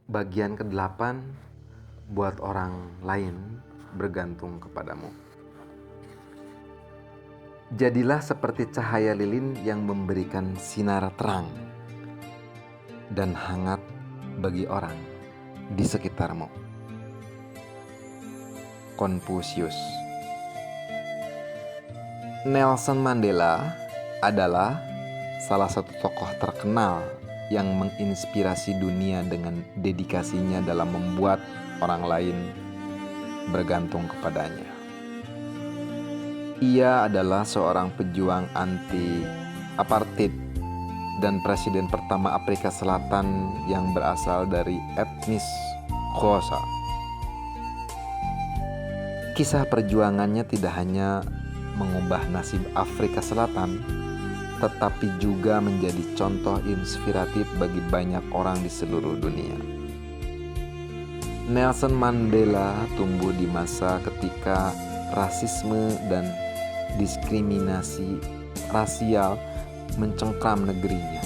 Bagian ke-8, buat orang lain bergantung kepadamu. Jadilah seperti cahaya lilin yang memberikan sinar terang dan hangat bagi orang di sekitarmu. Konfusius. Nelson Mandela adalah salah satu tokoh terkenal yang menginspirasi dunia dengan dedikasinya dalam membuat orang lain bergantung kepadanya. Ia adalah seorang pejuang anti-apartheid dan presiden pertama Afrika Selatan yang berasal dari etnis Xhosa. Kisah perjuangannya tidak hanya mengubah nasib Afrika Selatan, tetapi juga menjadi contoh inspiratif bagi banyak orang di seluruh dunia. Nelson Mandela tumbuh di masa ketika rasisme dan diskriminasi rasial mencengkram negerinya.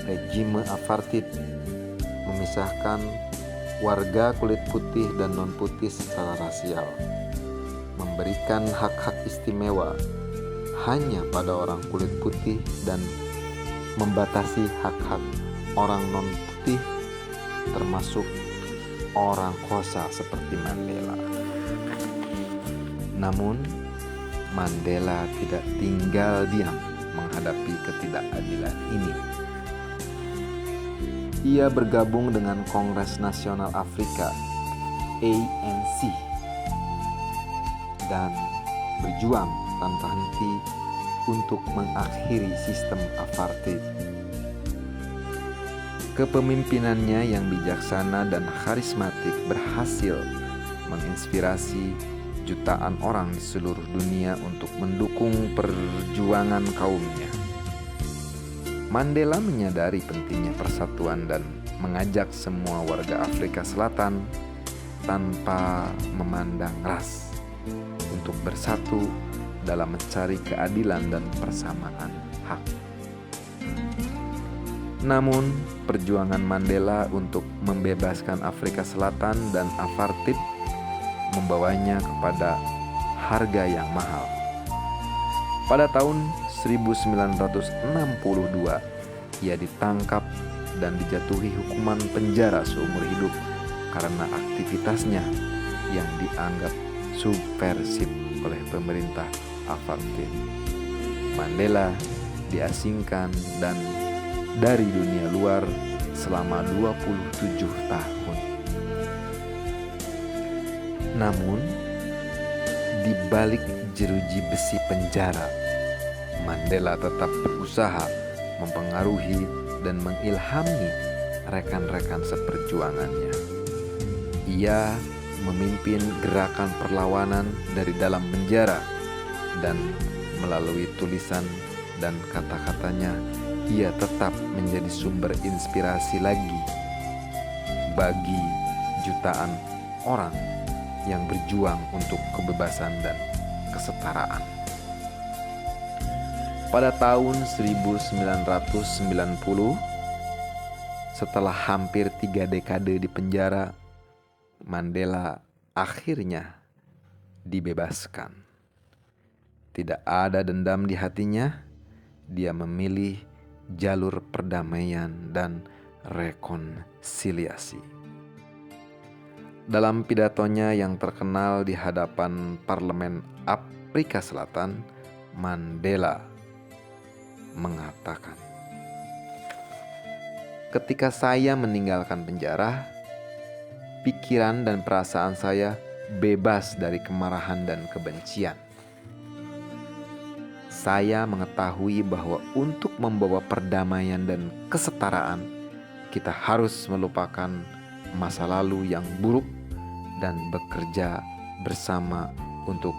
Rejime apartheid memisahkan warga kulit putih dan non-putih secara rasial, memberikan hak-hak istimewa hanya pada orang kulit putih dan membatasi hak-hak orang non-putih termasuk orang Xhosa seperti Mandela. Namun, Mandela tidak tinggal diam menghadapi ketidakadilan ini. Ia bergabung dengan Kongres Nasional Afrika ANC dan berjuang tanpa henti untuk mengakhiri sistem apartheid. Kepemimpinannya yang bijaksana dan karismatik berhasil menginspirasi jutaan orang di seluruh dunia untuk mendukung perjuangan kaumnya. Mandela menyadari pentingnya persatuan dan mengajak semua warga Afrika Selatan tanpa memandang ras untuk bersatu dalam mencari keadilan dan persamaan hak. Namun, perjuangan Mandela untuk membebaskan Afrika Selatan dan apartheid membawanya kepada harga yang mahal. Pada tahun 1962, ia ditangkap dan dijatuhi hukuman penjara seumur hidup karena aktivitasnya yang dianggap subversif oleh pemerintah apartheid. Mandela diasingkan dan dari dunia luar selama 27 tahun. Namun, di balik jeruji besi penjara, Mandela tetap berusaha mempengaruhi dan mengilhami rekan-rekan seperjuangannya. Ia memimpin gerakan perlawanan dari dalam penjara dan melalui tulisan dan kata-katanya ia tetap menjadi sumber inspirasi lagi bagi jutaan orang yang berjuang untuk kebebasan dan kesetaraan. Pada tahun 1990, setelah hampir 3 dekade di penjara, Mandela akhirnya dibebaskan. Tidak ada dendam di hatinya, dia memilih jalur perdamaian dan rekonsiliasi. Dalam pidatonya yang terkenal di hadapan Parlemen Afrika Selatan, Mandela mengatakan, "Ketika saya meninggalkan penjara, pikiran dan perasaan saya bebas dari kemarahan dan kebencian. Saya mengetahui bahwa untuk membawa perdamaian dan kesetaraan, kita harus melupakan masa lalu yang buruk dan bekerja bersama untuk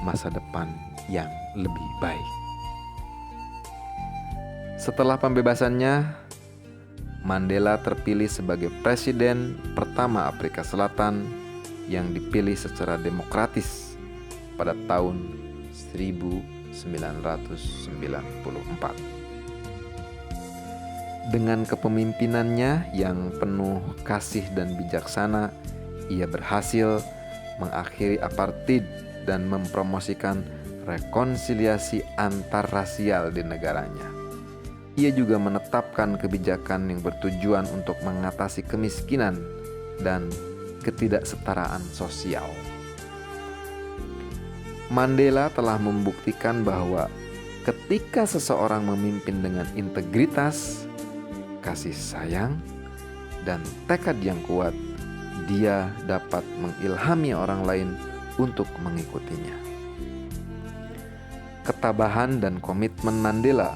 masa depan yang lebih baik." Setelah pembebasannya, Mandela terpilih sebagai presiden pertama Afrika Selatan yang dipilih secara demokratis pada tahun 1994. Dengan kepemimpinannya yang penuh kasih dan bijaksana, ia berhasil mengakhiri apartheid dan mempromosikan rekonsiliasi antarrasial di negaranya. Ia juga menetapkan kebijakan yang bertujuan untuk mengatasi kemiskinan dan ketidaksetaraan sosial. Mandela telah membuktikan bahwa ketika seseorang memimpin dengan integritas, kasih sayang, dan tekad yang kuat, dia dapat mengilhami orang lain untuk mengikutinya. Ketabahan dan komitmen Mandela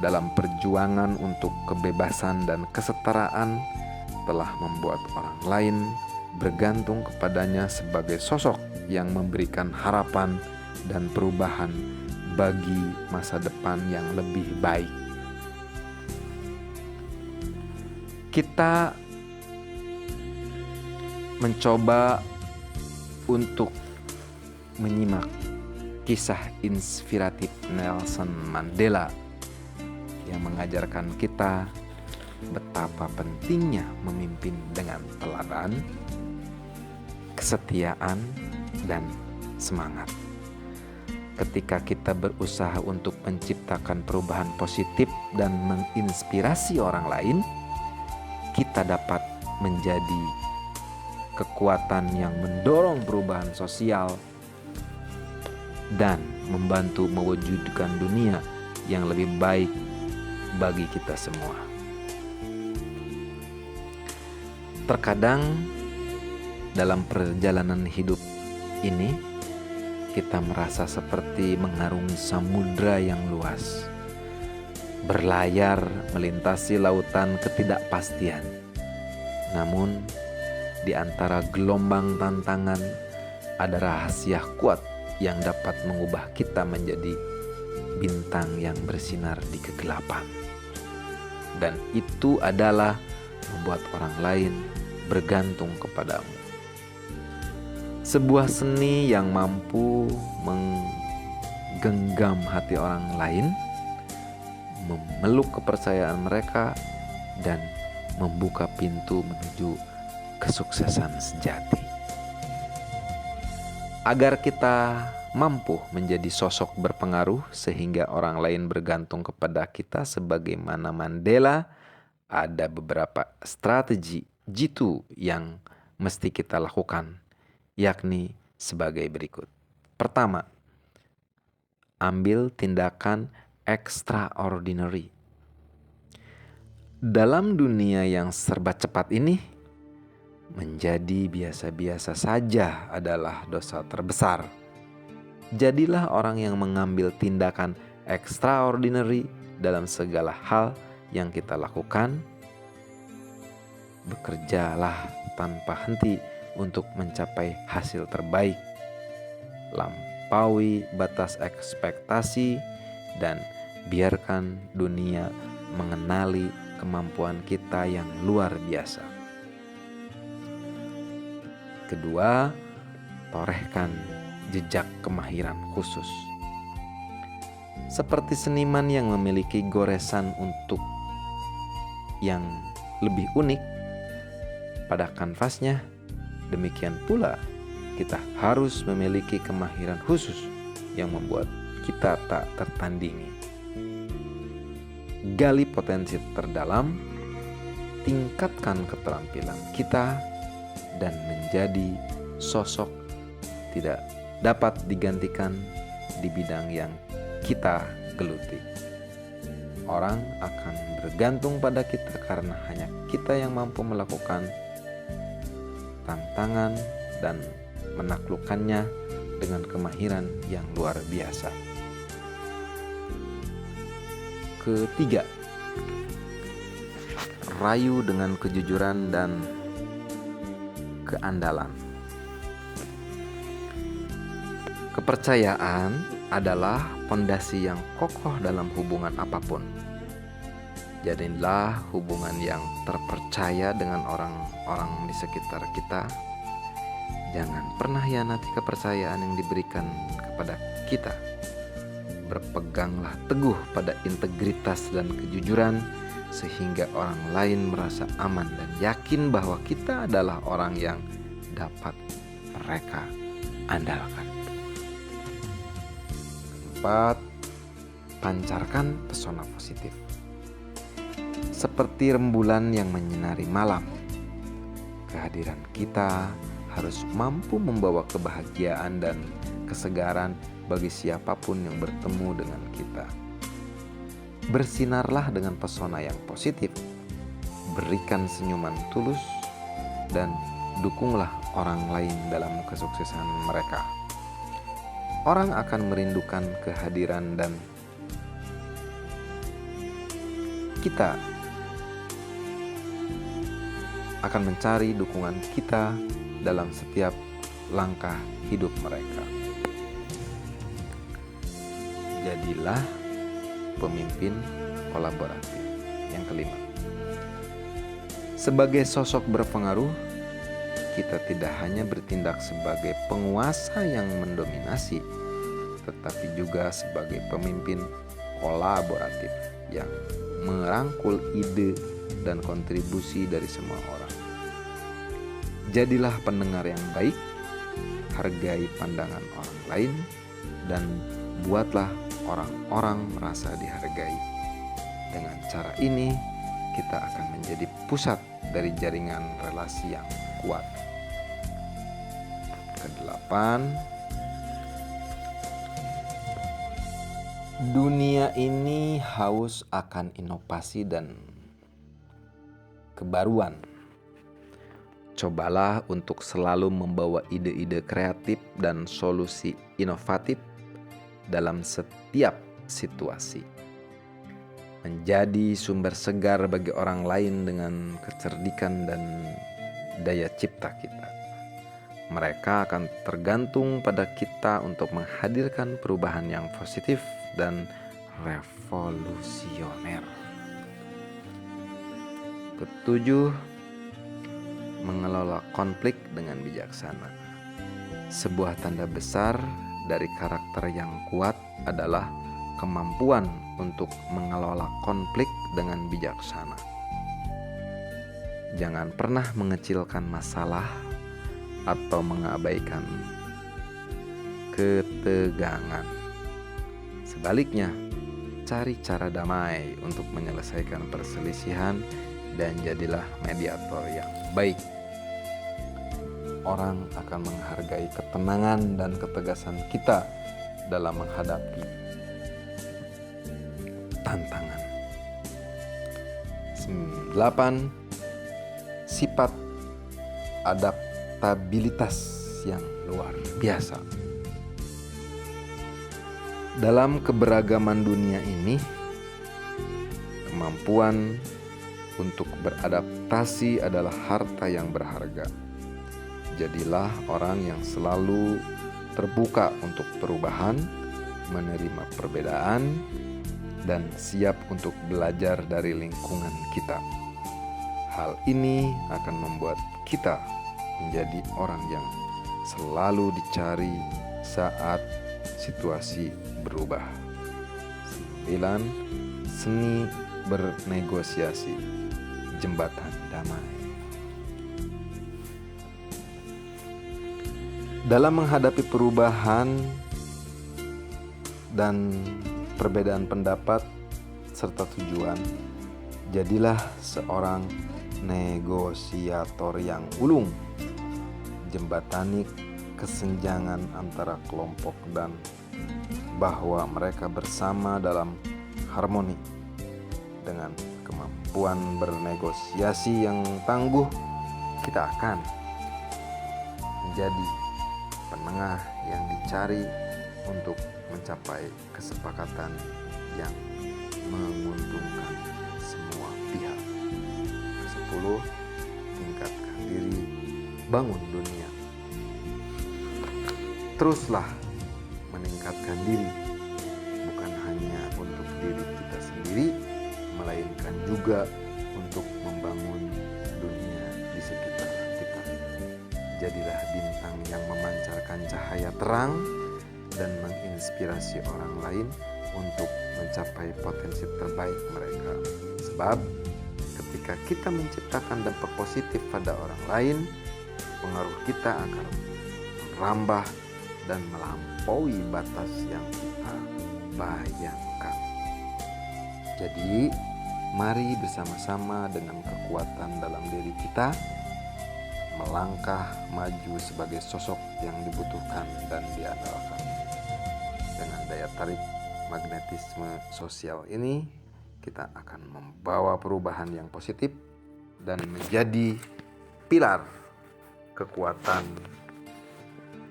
dalam perjuangan untuk kebebasan dan kesetaraan telah membuat orang lain bergantung kepadanya sebagai sosok yang memberikan harapan dan perubahan bagi masa depan yang lebih baik. Kita mencoba untuk menyimak kisah inspiratif Nelson Mandela yang mengajarkan kita betapa pentingnya memimpin dengan teladan, kesetiaan, dan semangat. Ketika kita berusaha untuk menciptakan perubahan positif dan menginspirasi orang lain, kita dapat menjadi kekuatan yang mendorong perubahan sosial dan membantu mewujudkan dunia yang lebih baik bagi kita semua. Terkadang dalam perjalanan hidup ini, kita merasa seperti mengarungi samudra yang luas, berlayar melintasi lautan ketidakpastian. Namun, di antara gelombang tantangan ada rahasia kuat yang dapat mengubah kita menjadi bintang yang bersinar di kegelapan. Dan itu adalah membuat orang lain bergantung kepadamu. Sebuah seni yang mampu menggenggam hati orang lain, memeluk kepercayaan mereka, dan membuka pintu menuju kesuksesan sejati. Agar kita mampu menjadi sosok berpengaruh sehingga orang lain bergantung kepada kita sebagaimana Mandela, ada beberapa strategi jitu yang mesti kita lakukan, yakni sebagai berikut. Pertama, ambil tindakan extraordinary. Dalam dunia yang serba cepat ini, menjadi biasa-biasa saja adalah dosa terbesar. Jadilah orang yang mengambil tindakan extraordinary dalam segala hal yang kita lakukan. Bekerjalah tanpa henti untuk mencapai hasil terbaik. Lampaui batas ekspektasi dan biarkan dunia mengenali kemampuan kita yang luar biasa. Kedua, torehkan jejak kemahiran khusus. Seperti seniman yang memiliki goresan untuk yang lebih unik pada kanvasnya, demikian pula kita harus memiliki kemahiran khusus yang membuat kita tak tertandingi. Gali potensi terdalam, tingkatkan keterampilan kita, dan menjadi sosok tidak dapat digantikan di bidang yang kita geluti. Orang akan bergantung pada kita karena hanya kita yang mampu melakukan tantangan dan menaklukkannya dengan kemahiran yang luar biasa. Ketiga, rayu dengan kejujuran dan keandalan. Kepercayaan adalah fondasi yang kokoh dalam hubungan apapun. Jadilah hubungan yang terpercaya dengan orang-orang di sekitar kita. Jangan pernah hianati kepercayaan yang diberikan kepada kita. Berpeganglah teguh pada integritas dan kejujuran sehingga orang lain merasa aman dan yakin bahwa kita adalah orang yang dapat mereka andalkan. 4. Pancarkan pesona positif. Seperti rembulan yang menyinari malam, kehadiran kita harus mampu membawa kebahagiaan dan kesegaran bagi siapapun yang bertemu dengan kita. Bersinarlah dengan pesona yang positif, berikan senyuman tulus, dan dukunglah orang lain dalam kesuksesan mereka. Orang akan merindukan kehadiran dan kita akan mencari dukungan kita dalam setiap langkah hidup mereka. Jadilah pemimpin kolaboratif. Yang kelima, sebagai sosok berpengaruh, kita tidak hanya bertindak sebagai penguasa yang mendominasi, tetapi juga sebagai pemimpin kolaboratif yang merangkul ide dan kontribusi dari semua orang. Jadilah pendengar yang baik, hargai pandangan orang lain, dan buatlah orang-orang merasa dihargai. Dengan cara ini, kita akan menjadi pusat dari jaringan relasi yang kuat. Kedelapan, dunia ini haus akan inovasi dan kebaruan. Cobalah untuk selalu membawa ide-ide kreatif dan solusi inovatif dalam setiap situasi. Menjadi sumber segar bagi orang lain dengan kecerdikan dan daya cipta kita. Mereka akan tergantung pada kita untuk menghadirkan perubahan yang positif dan revolusioner. Ketujuh, mengelola konflik dengan bijaksana. Sebuah tanda besar dari karakter yang kuat adalah kemampuan untuk mengelola konflik dengan bijaksana. Jangan pernah mengecilkan masalah atau mengabaikan ketegangan. Sebaliknya, cari cara damai untuk menyelesaikan perselisihan dan jadilah mediator yang baik. Orang akan menghargai ketenangan dan ketegasan kita dalam menghadapi tantangan. 8. Sifat adaptabilitas yang luar biasa. Dalam keberagaman dunia ini, kemampuan untuk beradaptasi adalah harta yang berharga. Jadilah orang yang selalu terbuka untuk perubahan, menerima perbedaan, dan siap untuk belajar dari lingkungan kita. Hal ini akan membuat kita menjadi orang yang selalu dicari saat situasi berubah. 9. Seni bernegosiasi, jembatan damai. Dalam menghadapi perubahan dan perbedaan pendapat serta tujuan, jadilah seorang negosiator yang ulung, jembatani kesenjangan antara kelompok dan bahwa mereka bersama dalam harmoni. Dengan kemampuan bernegosiasi yang tangguh, kita akan menjadi penengah yang dicari untuk mencapai kesepakatan yang menguntungkan semua pihak. 10. Tingkatkan diri, bangun dunia. Teruslah meningkatkan diri, bukan hanya untuk diri kita sendiri, melainkan juga untuk membangun dunia di sekitar kita. Jadilah bintang yang memancarkan cahaya terang dan menginspirasi orang lain untuk mencapai potensi terbaik mereka. Sebab Ketika kita menciptakan dampak positif pada orang lain, pengaruh kita akan merambah dan melampaui batas yang kita bayangkan. Jadi, mari bersama-sama dengan kekuatan dalam diri kita melangkah maju sebagai sosok yang dibutuhkan dan diandalkan. Dengan daya tarik magnetisme sosial ini, kita akan membawa perubahan yang positif dan menjadi pilar kekuatan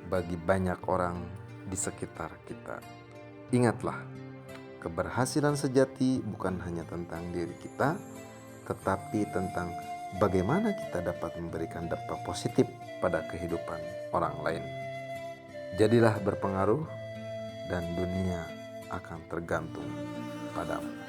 bagi banyak orang di sekitar kita. Ingatlah, keberhasilan sejati bukan hanya tentang diri kita, tetapi tentang bagaimana kita dapat memberikan dampak positif pada kehidupan orang lain. Jadilah berpengaruh dan dunia akan tergantung padamu.